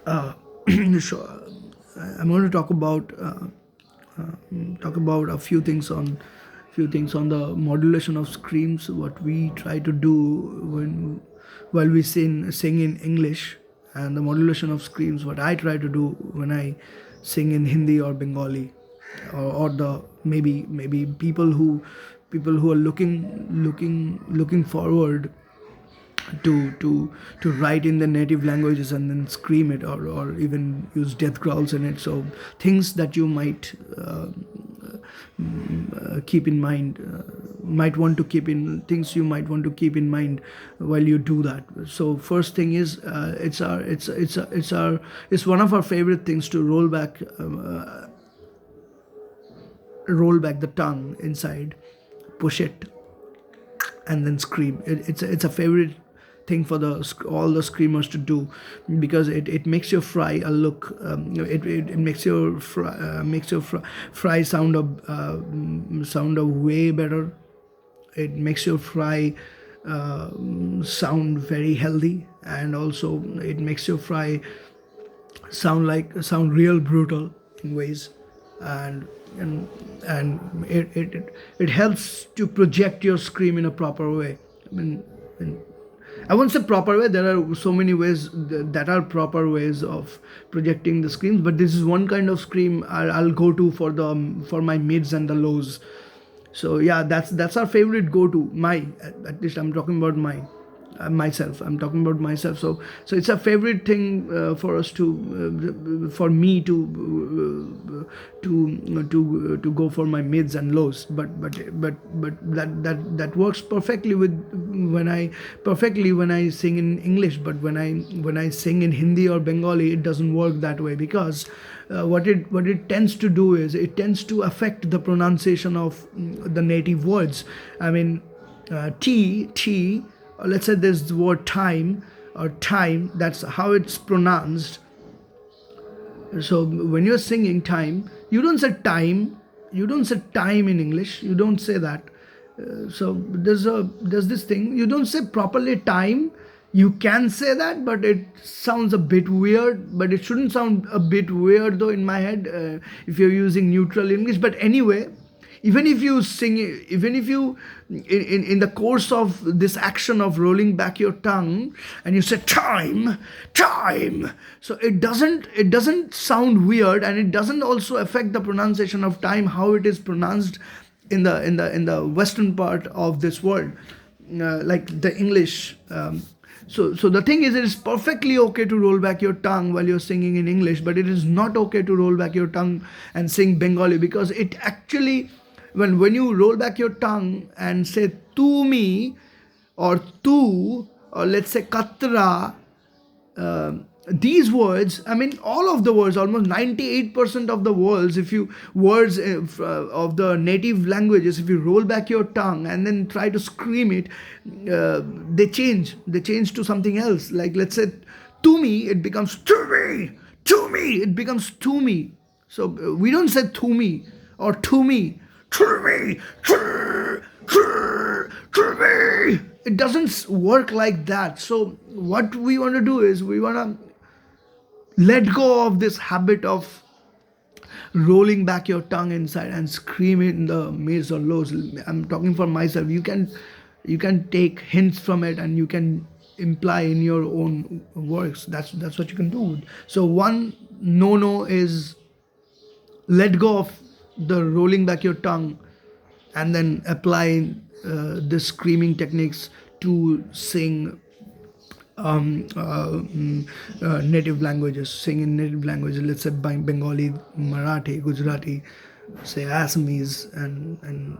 Uh, so I'm going to talk about a few things on the modulation of screams. What we try to do while we sing in English, and the modulation of screams. What I try to do when I sing in Hindi or Bengali, or the maybe people who are looking forward to write in the native languages and then scream it, or even use death growls in it. So things that you keep in mind might want to keep in things you might want to keep in mind while you do that. So first thing is, it's one of our favorite things to roll back the tongue inside, push it, and then scream. It's a favorite thing for all the screamers to do, because it makes your fry a look. It makes your fry sound a way better. It makes your fry sound very healthy, and also it makes your fry sound real brutal in ways. And and and it helps to project your scream in a proper way. I won't say proper way. There are so many ways that are proper ways of projecting the screams, but this is one kind of scream I'll go to for my mids and the lows. So yeah, that's our favorite go to. At least I'm talking about myself. I'm talking about myself. So it's a favorite thing for us for me to go for my mids and lows. But that works perfectly when I sing in English. But when I sing in Hindi or Bengali, it doesn't work that way, because what it tends to do is it tends to affect the pronunciation of the native words. I mean, t, or let's say there's the word time or time. That's how it's pronounced. So when you're singing time, you don't say time in English. You don't say that. So there's this thing. You don't say properly time. You can say that, but it sounds a bit weird. But it shouldn't sound a bit weird though in my head, if you're using neutral English. But anyway, even if you in the course of this action of rolling back your tongue and you say time, so it doesn't sound weird, and it doesn't also affect the pronunciation of time, how it is pronounced in the western part of this world, like the English. So the thing is, it is perfectly okay to roll back your tongue while you're singing in English, but it is not okay to roll back your tongue and sing Bengali, because it actually, when you roll back your tongue and say tu me or tu, or let's say katra, these words, I mean, all of the words, almost 98% of the words, if you words of the native languages, if you roll back your tongue and then try to scream it, they change to something else. Like, let's say to me, it becomes to me, it becomes to me. So we don't say to me or to me, to me, to me. It doesn't work like that. So what we want to do is, we want to let go of this habit of rolling back your tongue inside and scream it in the mids or lows. I'm talking for myself. You can take hints from it, and you can imply in your own works. That's what you can do. So one no is, let go of the rolling back your tongue, and then apply the screaming techniques to sing native languages. Sing in native languages, let's say Bengali, Marathi, Gujarati, say Assamese, and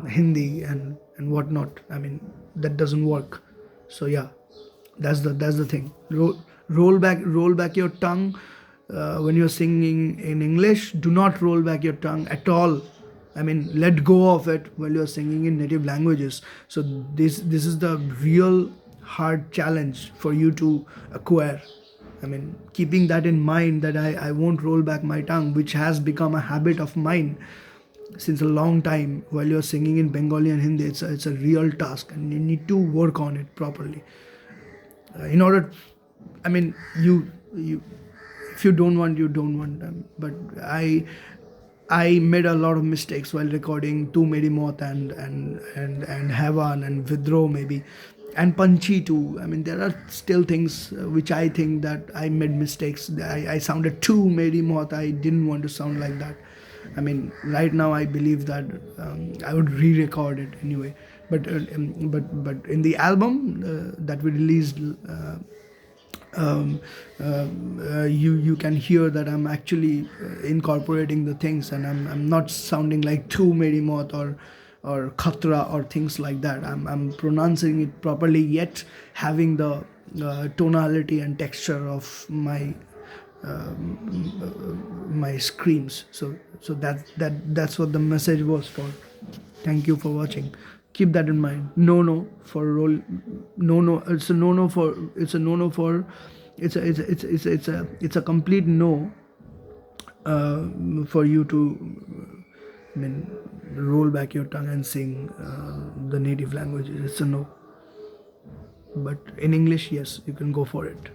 Hindi, and whatnot. I mean, that doesn't work. So yeah, that's the thing. Roll back your tongue when you're singing in English. Do not roll back your tongue at all. I mean, let go of it while you're singing in native languages. So this is the real hard challenge for you to acquire. I mean, keeping that in mind, that I won't roll back my tongue, which has become a habit of mine since a long time. While you're singing in Bengali and Hindi, it's a real task, and you need to work on it properly. In order, I mean, you If you don't want, you don't want them. But I made a lot of mistakes while recording Tu Meri Maut and Heaven and Vidro maybe, and Punchy too. I mean, there are still things which I think that I made mistakes. I sounded too Meri Maut. I didn't want to sound like that. I mean, right now I believe that I would re-record it anyway. But in the album that we released. You can hear that I'm actually incorporating the things, and I'm not sounding like Tu Meri Maut or Khatra or things like that. I'm pronouncing it properly, yet having the tonality and texture of my screams. So that's what the message was for. Thank you for watching. Keep that in mind. No for roll. No. It's a no for. It's a no for. It's a complete no for you to. I mean, roll back your tongue and sing the native languages. It's a no. But in English, yes, you can go for it.